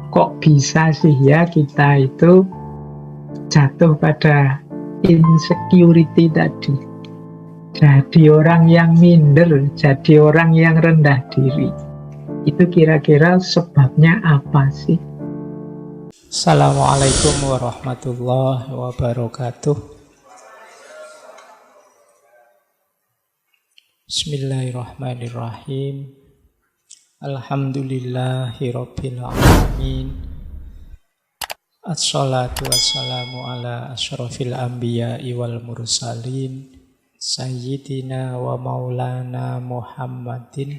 Kok bisa sih ya kita itu jatuh pada insecurity tadi? Jadi orang yang minder, jadi orang yang rendah diri. Itu kira-kira sebabnya apa sih? Assalamualaikum warahmatullahi wabarakatuh. Bismillahirrahmanirrahim. Alhamdulillahirabbil alamin. Assalatu wassalamu ala asyrafil anbiya'i wal mursalin sayyidina wa maulana Muhammadin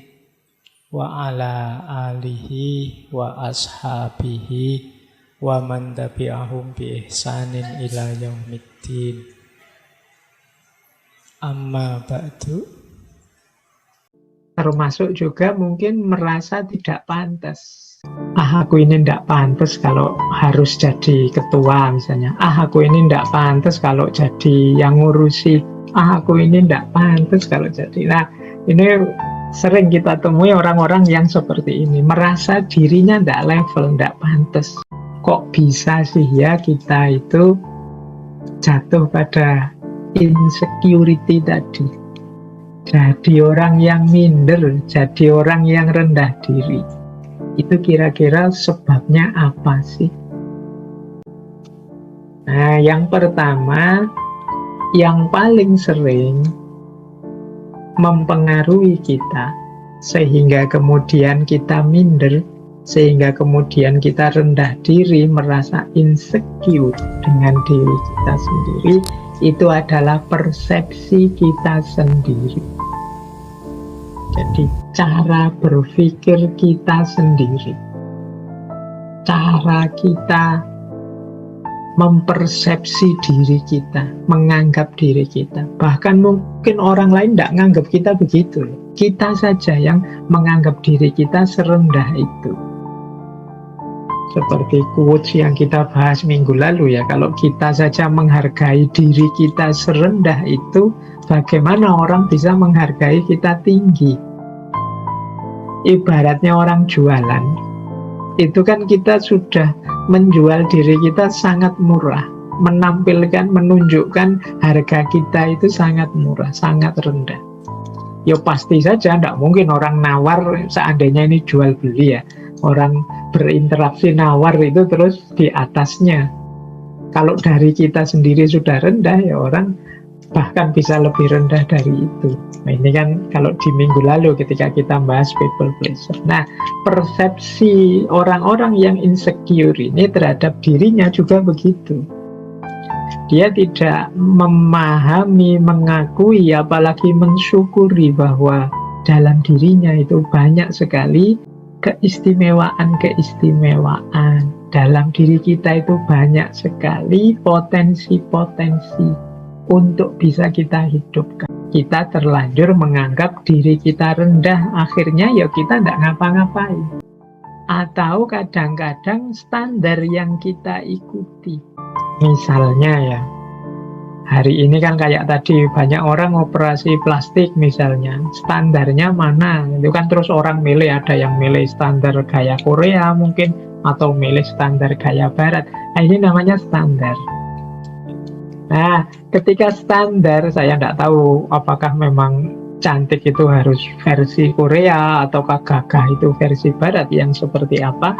wa ala alihi wa ashabihi wa man tabi'ahum bi ihsanin ila yaumiddin. Amma ba'du. Termasuk juga mungkin merasa tidak pantas. Aku ini tidak pantas kalau harus jadi ketua misalnya. Aku ini tidak pantas kalau jadi yang ngurusi. Aku ini tidak pantas kalau jadi. Nah, ini sering kita temui orang-orang yang seperti ini. Merasa dirinya tidak level, tidak pantas. Kok bisa sih ya kita itu jatuh pada insecurity tadi? Jadi orang yang minder, jadi orang yang rendah diri. Itu kira-kira sebabnya apa sih? Nah, yang pertama, yang paling sering mempengaruhi kita, sehingga kemudian kita minder, sehingga kemudian kita rendah diri, merasa insecure dengan diri kita sendiri, itu adalah persepsi kita sendiri. Jadi cara berpikir kita sendiri, cara kita mempersepsi diri kita, menganggap diri kita. Bahkan mungkin orang lain tidak menganggap kita begitu. Kita saja yang menganggap diri kita serendah itu. Seperti quotes yang kita bahas minggu lalu ya, kalau kita saja menghargai diri kita serendah itu, bagaimana orang bisa menghargai kita tinggi? Ibaratnya orang jualan, itu kan kita sudah menjual diri kita sangat murah, menampilkan, menunjukkan harga kita itu sangat murah, sangat rendah. Ya pasti saja, tidak mungkin orang nawar seandainya ini jual beli ya. Orang berinteraksi nawar itu terus di atasnya. Kalau dari kita sendiri sudah rendah, ya orang bahkan bisa lebih rendah dari itu. Nah, ini kan kalau di minggu lalu ketika kita bahas people pleaser. Nah, persepsi orang-orang yang insecure ini terhadap dirinya juga begitu. Dia tidak memahami, mengakui, apalagi mensyukuri bahwa dalam dirinya itu banyak sekali keistimewaan-keistimewaan. Dalam diri kita itu banyak sekali potensi-potensi untuk bisa kita hidupkan. Kita terlanjur menganggap diri kita rendah, akhirnya ya kita tidak ngapa-ngapain. Atau kadang-kadang standar yang kita ikuti. Misalnya ya, hari ini kan kayak tadi banyak orang operasi plastik misalnya, standarnya mana? Itu kan terus orang milih, ada yang milih standar gaya Korea mungkin, atau milih standar gaya Barat. Nah, ini namanya standar. Nah, ketika standar, saya tidak tahu apakah memang cantik itu harus versi Korea ataukah gagah itu versi Barat, yang seperti apa.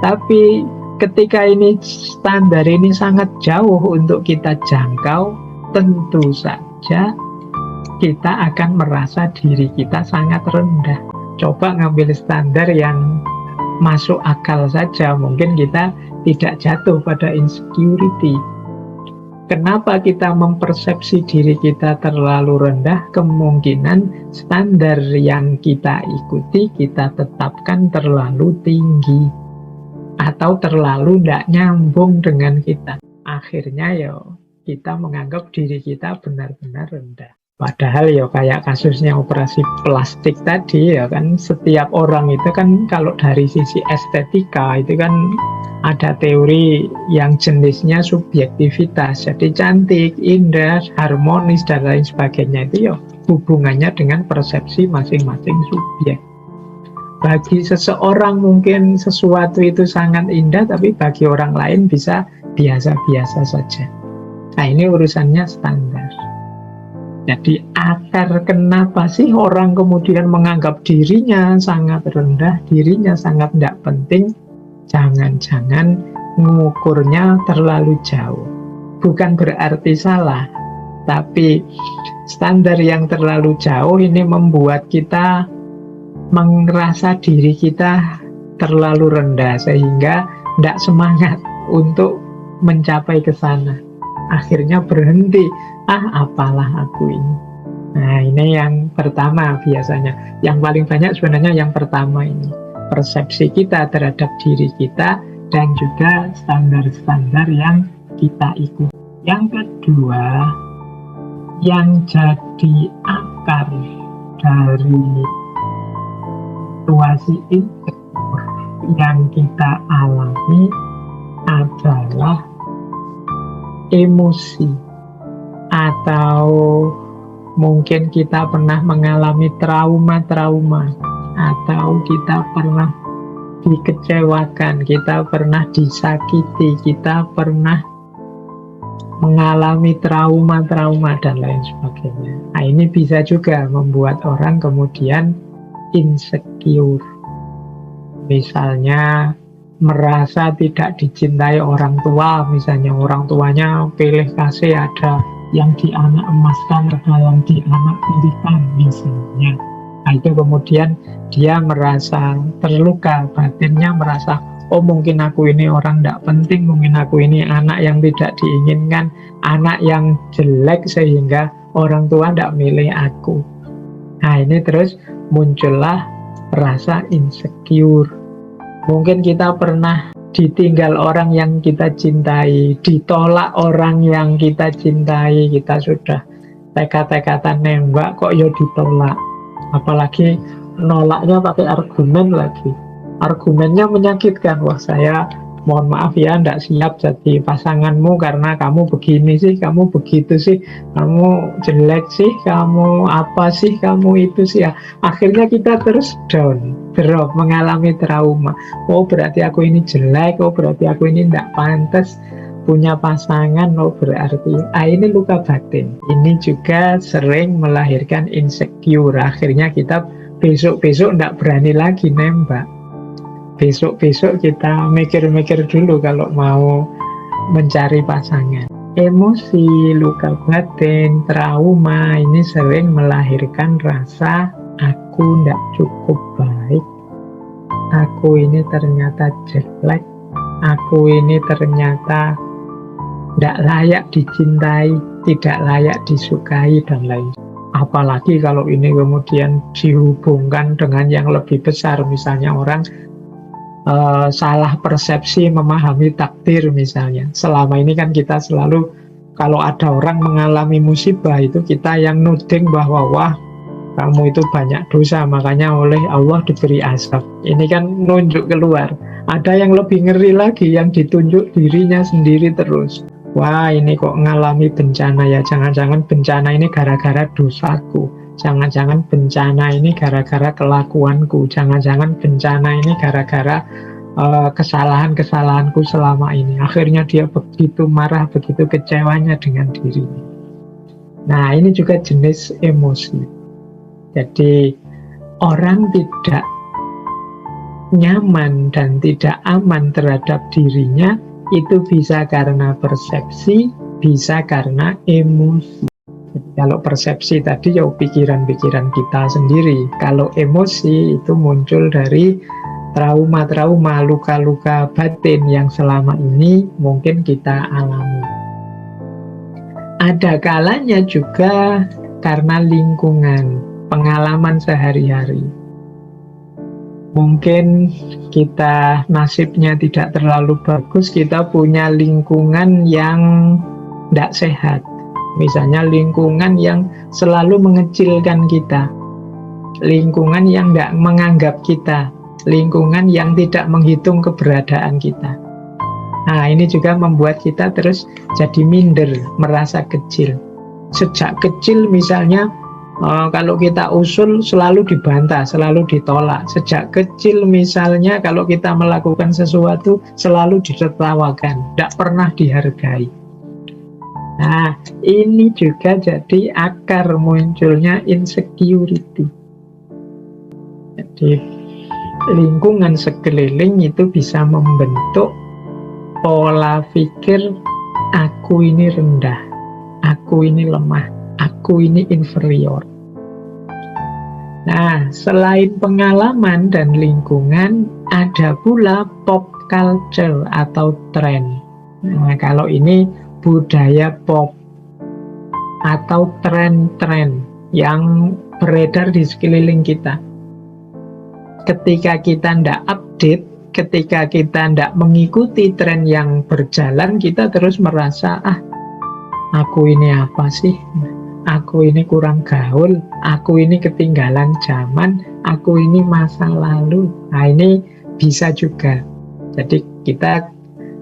Tapi ketika ini standar ini sangat jauh untuk kita jangkau, tentu saja kita akan merasa diri kita sangat rendah. Coba ngambil standar yang masuk akal saja, mungkin kita tidak jatuh pada insecurity. Kenapa kita mempersepsi diri kita terlalu rendah? Kemungkinan standar yang kita ikuti, kita tetapkan terlalu tinggi atau terlalu tidak nyambung dengan kita. Akhirnya ya kita menganggap diri kita benar-benar rendah. Padahal ya kayak kasusnya operasi plastik tadi ya kan, setiap orang itu kan kalau dari sisi estetika itu kan ada teori yang jenisnya subjektivitas. Jadi cantik, indah, harmonis dan lain sebagainya itu ya hubungannya dengan persepsi masing-masing subjek. Bagi seseorang mungkin sesuatu itu sangat indah, tapi bagi orang lain bisa biasa-biasa saja. Nah, ini urusannya standar. Jadi akar kenapa sih orang kemudian menganggap dirinya sangat rendah, dirinya sangat tidak penting, jangan-jangan mengukurnya terlalu jauh. Bukan berarti salah, tapi standar yang terlalu jauh ini membuat kita merasa diri kita terlalu rendah, sehingga tidak semangat untuk mencapai ke sana. Akhirnya berhenti, apalah aku ini. Nah, ini yang pertama biasanya. Yang paling banyak sebenarnya yang pertama ini. Persepsi kita terhadap diri kita dan juga standar-standar yang kita ikuti. Yang kedua, yang jadi akar dari situasi insecure yang kita alami adalah emosi, atau mungkin kita pernah mengalami trauma-trauma, atau kita pernah dikecewakan, kita pernah disakiti, kita pernah mengalami trauma-trauma dan lain sebagainya. Nah, ini bisa juga membuat orang kemudian insecure. Misalnya merasa tidak dicintai orang tua, misalnya orang tuanya pilih kasih, ada yang dianak emaskan, ada yang dianak pilihkan misalnya. Nah, itu kemudian dia merasa terluka, batinnya merasa, oh mungkin aku ini orang tidak penting, mungkin aku ini anak yang tidak diinginkan, anak yang jelek sehingga orang tua tidak milih aku. Nah, ini terus muncullah rasa insecure. Mungkin kita pernah ditinggal orang yang kita cintai, ditolak orang yang kita cintai, kita sudah tekad-tekadan nembak kok ya ditolak. Apalagi nolaknya pakai argumen lagi. Argumennya menyakitkan, wah saya mohon maaf ya tidak siap jadi pasanganmu karena kamu begini sih, kamu begitu sih, kamu jelek sih, kamu apa sih, kamu itu sih ya. Akhirnya kita terus down, drop, mengalami trauma. Oh berarti aku ini jelek, oh berarti aku ini tidak pantas punya pasangan, oh berarti ini luka batin. Ini juga sering melahirkan insecure. Akhirnya kita besok-besok tidak berani lagi nembak. Besok-besok kita mikir-mikir dulu kalau mau mencari pasangan. Emosi, luka batin, trauma ini sering melahirkan rasa aku tidak cukup baik, aku ini ternyata jelek, aku ini ternyata tidak layak dicintai, tidak layak disukai, dan lain. Apalagi kalau ini kemudian dihubungkan dengan yang lebih besar, misalnya orang salah persepsi memahami takdir misalnya. Selama ini kan kita selalu kalau ada orang mengalami musibah itu kita yang nuding bahwa wah kamu itu banyak dosa makanya oleh Allah diberi azab. Ini kan nunjuk keluar. Ada yang lebih ngeri lagi yang ditunjuk dirinya sendiri terus. Wah ini kok ngalami bencana ya, jangan-jangan bencana ini gara-gara dosaku, jangan-jangan bencana ini gara-gara kelakuanku, jangan-jangan bencana ini gara-gara kesalahan-kesalahanku selama ini. Akhirnya dia begitu marah, begitu kecewanya dengan dirinya. Nah ini juga jenis emosi. Jadi orang tidak nyaman dan tidak aman terhadap dirinya itu bisa karena persepsi, bisa karena emosi. Kalau persepsi tadi ya pikiran-pikiran kita sendiri. Kalau emosi itu muncul dari trauma-trauma, luka-luka batin yang selama ini mungkin kita alami. Ada kalanya juga karena lingkungan, pengalaman sehari-hari. Mungkin kita nasibnya tidak terlalu bagus, kita punya lingkungan yang tidak sehat. Misalnya lingkungan yang selalu mengecilkan kita, lingkungan yang tidak menganggap kita, lingkungan yang tidak menghitung keberadaan kita. Nah ini juga membuat kita terus jadi minder, merasa kecil. Sejak kecil misalnya Kalau kita usul selalu dibantah, selalu ditolak. Sejak kecil misalnya kalau kita melakukan sesuatu selalu ditertawakan, tidak pernah dihargai. Nah, ini juga jadi akar munculnya insecurity. Jadi lingkungan sekeliling itu bisa membentuk pola pikir aku ini rendah, aku ini lemah, aku ini inferior. Nah, selain pengalaman dan lingkungan, ada pula pop culture atau tren. Nah, kalau ini budaya pop atau tren-tren yang beredar di sekeliling kita. Ketika kita tidak update, ketika kita tidak mengikuti tren yang berjalan, kita terus merasa, aku ini apa sih? Aku ini kurang gaul, aku ini ketinggalan zaman, aku ini masa lalu. Nah, ini bisa juga. Jadi kita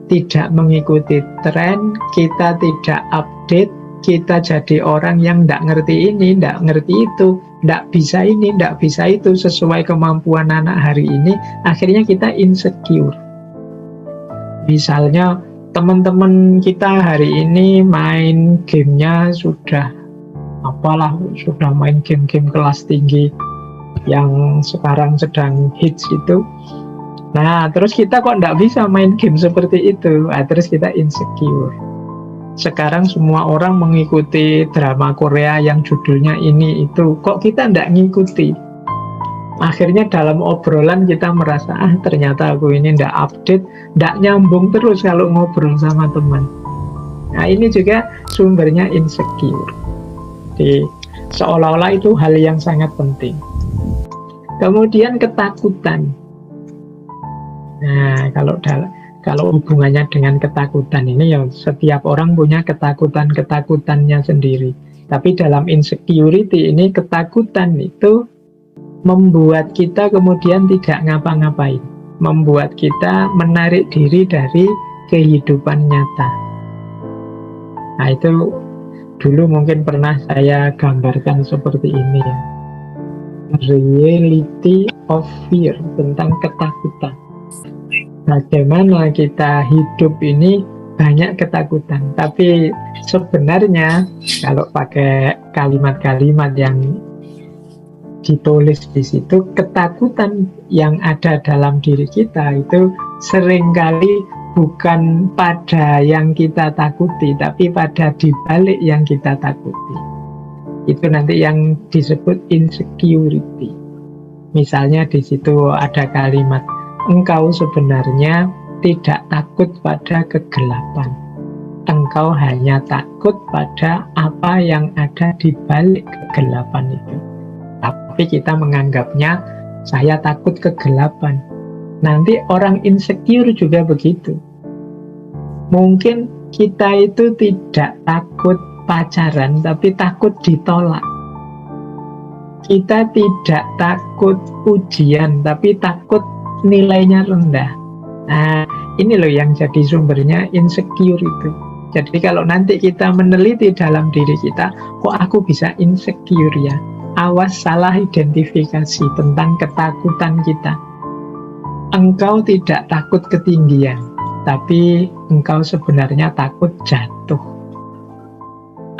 tidak mengikuti tren, kita tidak update, kita jadi orang yang tidak ngerti ini, tidak ngerti itu, tidak bisa ini, tidak bisa itu, sesuai kemampuan anak hari ini. Akhirnya kita insecure. Misalnya teman-teman kita hari ini main gamenya sudah main game-game kelas tinggi yang sekarang sedang hits itu. Nah, terus kita kok tidak bisa main game seperti itu. Terus kita insecure. Sekarang semua orang mengikuti drama Korea yang judulnya ini itu, kok kita tidak ngikuti. Akhirnya dalam obrolan kita merasa, ternyata aku ini tidak update, tidak nyambung terus kalau ngobrol sama teman. Nah, ini juga sumbernya insecure. Jadi seolah-olah itu hal yang sangat penting. Kemudian ketakutan. Nah, kalau hubungannya dengan ketakutan ini, ya setiap orang punya ketakutan-ketakutannya sendiri. Tapi dalam insecurity ini, ketakutan itu membuat kita kemudian tidak ngapa-ngapain, membuat kita menarik diri dari kehidupan nyata. Nah, itu dulu mungkin pernah saya gambarkan seperti ini ya. Reality of fear, tentang ketakutan. Bagaimana kita hidup ini banyak ketakutan, tapi sebenarnya kalau pakai kalimat-kalimat yang ditulis di situ, ketakutan yang ada dalam diri kita itu seringkali bukan pada yang kita takuti, tapi pada dibalik yang kita takuti. Itu nanti yang disebut insecurity. Misalnya di situ ada kalimat, engkau sebenarnya tidak takut pada kegelapan. Engkau hanya takut pada apa yang ada di balik kegelapan itu. Tapi kita menganggapnya, saya takut kegelapan. Nanti orang insecure juga begitu. Mungkin kita itu tidak takut pacaran, tapi takut ditolak. Kita tidak takut ujian, tapi takut nilainya rendah. Nah, ini loh yang jadi sumbernya insecure itu. Jadi kalau nanti kita meneliti dalam diri kita, kok aku bisa insecure ya? Awas salah identifikasi tentang ketakutan kita. Engkau tidak takut ketinggian, tapi engkau sebenarnya takut jatuh.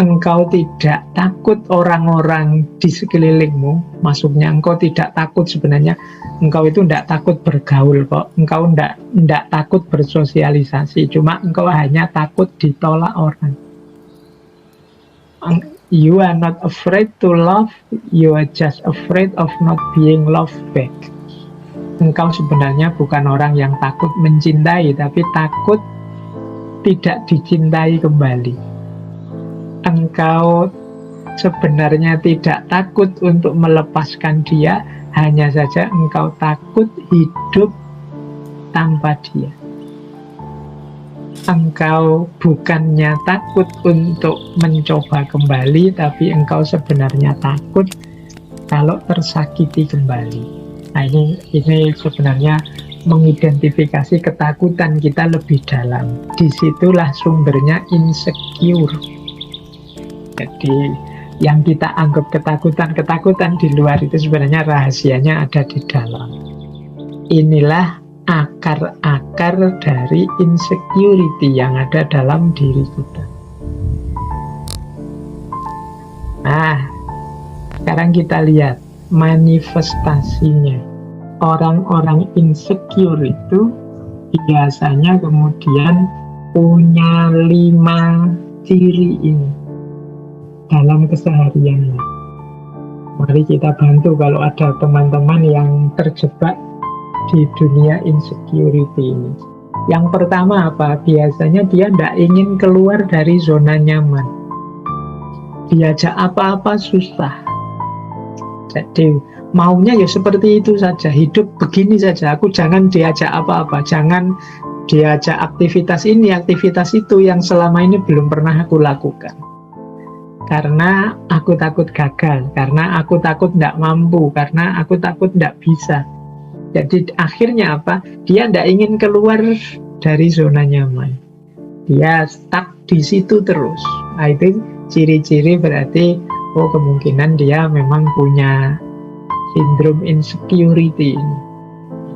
Engkau tidak takut orang-orang di sekelilingmu, maksudnya engkau tidak takut sebenarnya, engkau itu tidak takut bergaul kok, engkau tidak takut bersosialisasi, cuma engkau hanya takut ditolak orang. You are not afraid to love, you are just afraid of not being loved back. Engkau sebenarnya bukan orang yang takut mencintai, tapi takut tidak dicintai kembali. Engkau sebenarnya tidak takut untuk melepaskan dia, hanya saja engkau takut hidup tanpa dia. Engkau bukannya takut untuk mencoba kembali, tapi engkau sebenarnya takut kalau tersakiti kembali. Nah, ini sebenarnya mengidentifikasi ketakutan kita lebih dalam. Disitulah sumbernya insecure. Jadi Yang kita anggap ketakutan-ketakutan di luar itu sebenarnya rahasianya ada di dalam. Inilah akar-akar dari insecurity yang ada dalam diri kita. Nah, sekarang kita lihat manifestasinya. Orang-orang insecure itu biasanya kemudian punya 5 ciri ini dalam kesehariannya. Mari kita bantu kalau ada teman-teman yang terjebak di dunia insecurity ini. Yang pertama apa? Biasanya dia tidak ingin keluar dari zona nyaman. Diajak apa-apa susah. Jadi maunya ya seperti itu saja, hidup begini saja. Aku jangan diajak apa-apa, jangan diajak aktivitas ini, aktivitas itu yang selama ini belum pernah aku lakukan. Karena aku takut gagal, karena aku takut tidak mampu, karena aku takut tidak bisa. Jadi akhirnya apa? Dia tidak ingin keluar dari zona nyaman. Dia stuck di situ terus. I think ciri-ciri berarti kemungkinan dia memang punya sindrom insecurity ini.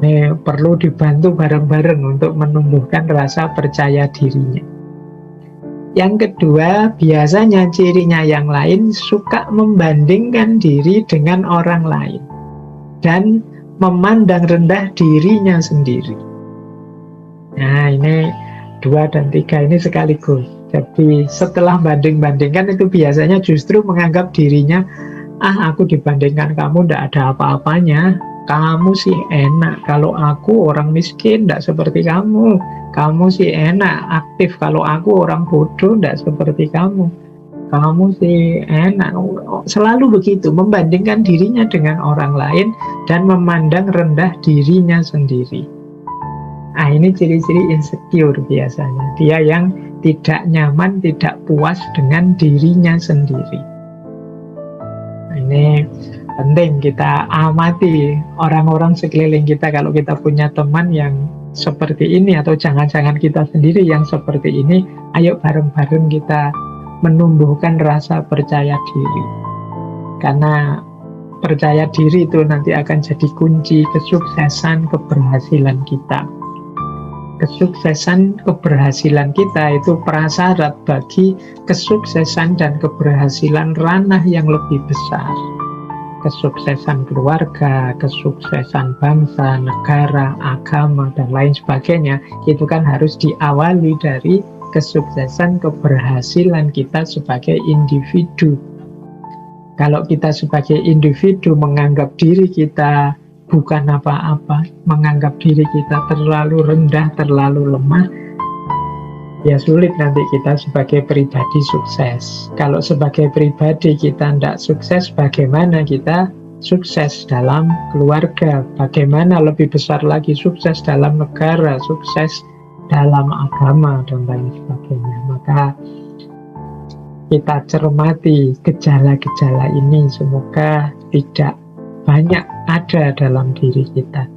Ini perlu dibantu bareng-bareng untuk menumbuhkan rasa percaya dirinya. Yang kedua, biasanya cirinya yang lain suka membandingkan diri dengan orang lain dan memandang rendah dirinya sendiri. Nah, ini 2 dan 3 ini sekaligus. Jadi setelah banding-bandingkan itu biasanya justru menganggap dirinya, aku dibandingkan kamu tidak ada apa-apanya. Kamu sih enak, kalau aku orang miskin tidak seperti kamu. Kamu sih enak, aktif, kalau aku orang bodoh tidak seperti kamu. Kamu sih enak. Selalu begitu, membandingkan dirinya dengan orang lain dan memandang rendah dirinya sendiri. Ini ciri-ciri insecure biasanya. Dia yang tidak nyaman, tidak puas dengan dirinya sendiri. Ini penting kita amati orang-orang sekeliling kita. Kalau kita punya teman yang seperti ini, atau jangan-jangan kita sendiri yang seperti ini, ayo bareng-bareng kita menumbuhkan rasa percaya diri. Karena percaya diri itu nanti akan jadi kunci kesuksesan keberhasilan kita. Kesuksesan keberhasilan kita itu prasyarat bagi kesuksesan dan keberhasilan ranah yang lebih besar. Kesuksesan keluarga, kesuksesan bangsa, negara, agama, dan lain sebagainya, itu kan harus diawali dari kesuksesan keberhasilan kita sebagai individu. Kalau kita sebagai individu menganggap diri kita bukan apa-apa, menganggap diri kita terlalu rendah, terlalu lemah, ya sulit nanti kita sebagai pribadi sukses. Kalau sebagai pribadi kita tidak sukses, bagaimana kita sukses dalam keluarga? Bagaimana lebih besar lagi sukses dalam negara, sukses dalam agama, dan lain sebagainya. Maka kita cermati gejala-gejala ini, semoga tidak banyak ada dalam diri kita.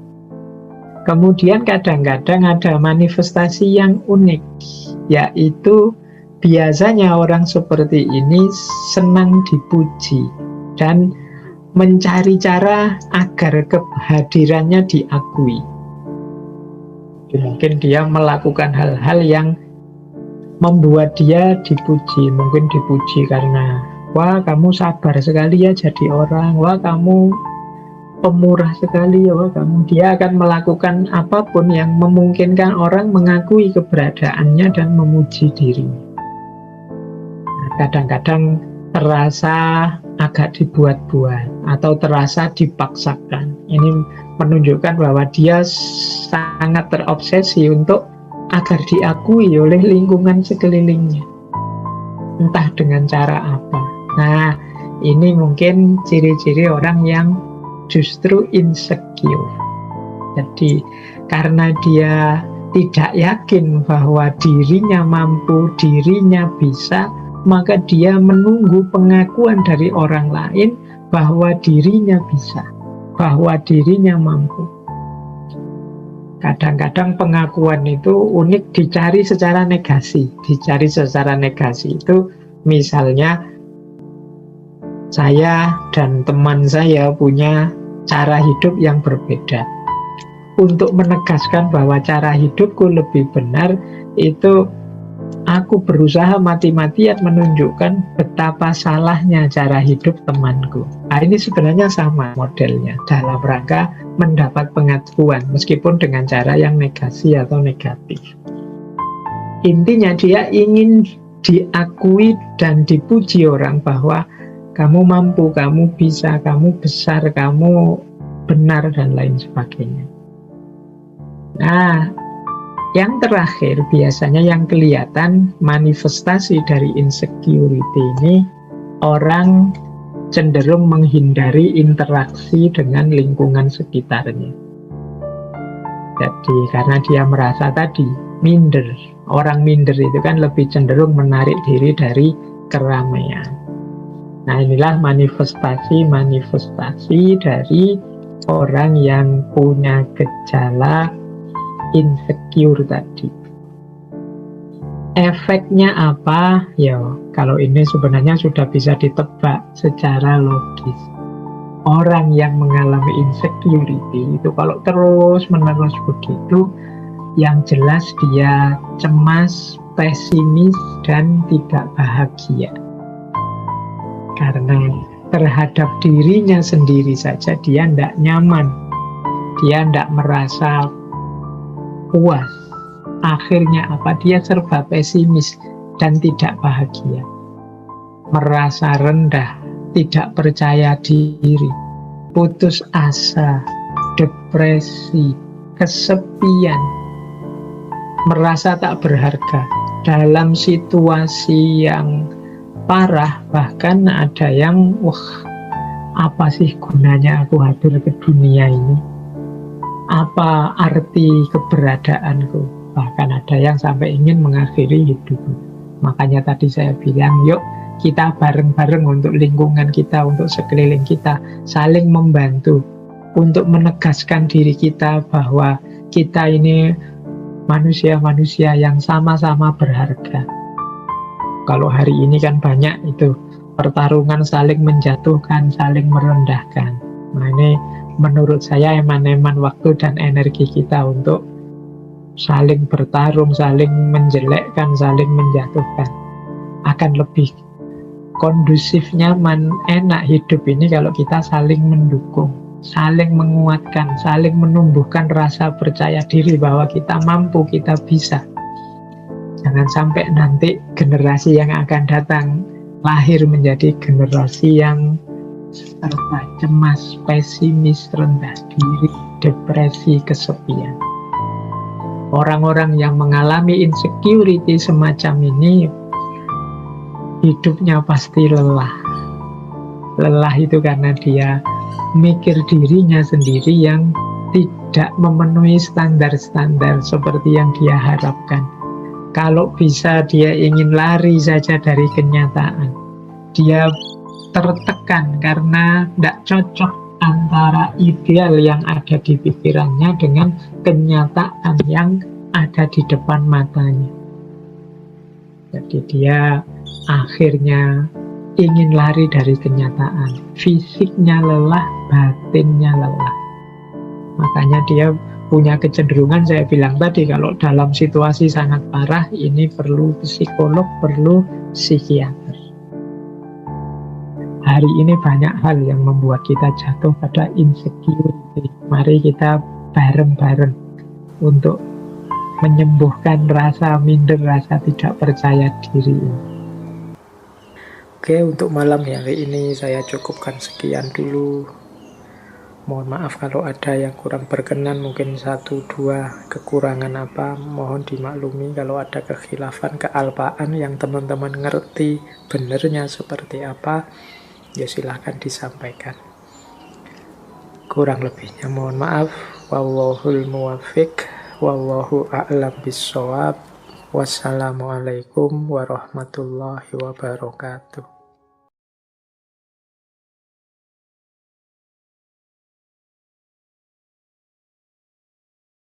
Kemudian kadang-kadang ada manifestasi yang unik, yaitu biasanya orang seperti ini senang dipuji dan mencari cara agar kehadirannya diakui. Mungkin dia melakukan hal-hal yang membuat dia dipuji. Mungkin dipuji karena, wah kamu sabar sekali ya jadi orang, wah kamu pemurah sekali ya kamu. Dia akan melakukan apapun yang memungkinkan orang mengakui keberadaannya dan memuji dirinya. Kadang-kadang terasa agak dibuat-buat atau terasa dipaksakan. Ini menunjukkan bahwa dia sangat terobsesi untuk agar diakui oleh lingkungan sekelilingnya, entah dengan cara apa. Nah, ini mungkin ciri-ciri orang yang justru insecure. Jadi karena dia tidak yakin bahwa dirinya mampu, dirinya bisa, maka dia menunggu pengakuan dari orang lain bahwa dirinya bisa, bahwa dirinya mampu. Kadang-kadang pengakuan itu unik, dicari secara negasi. Dicari secara negasi itu misalnya Saya dan teman saya punya cara hidup yang berbeda. Untuk menegaskan bahwa cara hidupku lebih benar, itu aku berusaha mati-matian menunjukkan betapa salahnya cara hidup temanku. Nah, ini sebenarnya sama modelnya, dalam rangka mendapat pengakuan, meskipun dengan cara yang negasi atau negatif. Intinya dia ingin diakui dan dipuji orang bahwa kamu mampu, kamu bisa, kamu besar, kamu benar, dan lain sebagainya. Nah, yang terakhir biasanya yang kelihatan manifestasi dari insecurity ini, orang cenderung menghindari interaksi dengan lingkungan sekitarnya. Jadi karena dia merasa tadi minder, orang minder itu kan lebih cenderung menarik diri dari keramaian. Nah, inilah manifestasi dari orang yang punya gejala insecure tadi. Efeknya apa? Ya, kalau ini sebenarnya sudah bisa ditebak secara logis. Orang yang mengalami insecurity itu kalau terus-menerus begitu, yang jelas dia cemas, pesimis, dan tidak bahagia. Karena terhadap dirinya sendiri saja dia tidak nyaman, dia tidak merasa puas. Akhirnya apa? Dia serba pesimis dan tidak bahagia, merasa rendah, tidak percaya diri, putus asa, depresi, kesepian, merasa tak berharga. Dalam situasi yang parah, bahkan ada yang apa sih gunanya aku hadir ke dunia ini? Apa arti keberadaanku? Bahkan ada yang sampai ingin mengakhiri hidupnya. Makanya tadi saya bilang, yuk kita bareng-bareng untuk lingkungan kita, untuk sekeliling kita, saling membantu untuk menegaskan diri kita bahwa kita ini manusia-manusia yang sama-sama berharga. Kalau hari ini kan banyak itu pertarungan saling menjatuhkan, saling merendahkan. Nah, ini menurut saya eman-eman waktu dan energi kita untuk saling bertarung, saling menjelekkan, saling menjatuhkan. Akan lebih kondusif, nyaman, enak hidup ini kalau kita saling mendukung, saling menguatkan, saling menumbuhkan rasa percaya diri bahwa kita mampu, kita bisa. Jangan sampai nanti generasi yang akan datang lahir menjadi generasi yang serba cemas, pesimis, rendah diri, depresi, kesepian. Orang-orang yang mengalami insecurity semacam ini hidupnya pasti lelah. Lelah itu karena dia mikir dirinya sendiri yang tidak memenuhi standar-standar seperti yang dia harapkan. Kalau bisa dia ingin lari saja dari kenyataan. Dia tertekan karena tidak cocok antara ideal yang ada di pikirannya dengan kenyataan yang ada di depan matanya. Jadi dia akhirnya ingin lari dari kenyataan. Fisiknya lelah, batinnya lelah. Makanya dia punya kecenderungan, saya bilang tadi, kalau dalam situasi sangat parah, ini perlu psikolog, perlu psikiater. Hari ini banyak hal yang membuat kita jatuh pada insecurity. Mari kita bareng-bareng untuk menyembuhkan rasa minder, rasa tidak percaya diri. Oke, untuk malam hari ini saya cukupkan sekian dulu. Mohon maaf kalau ada yang kurang berkenan, mungkin 1-2 kekurangan apa, mohon dimaklumi. Kalau ada kekhilafan, kealpaan yang teman-teman ngerti benernya seperti apa, ya silahkan disampaikan. Kurang lebihnya mohon maaf. Wallahul muwaffiq, wallahu a'lam bissawab. Wassalamualaikum warahmatullahi wabarakatuh.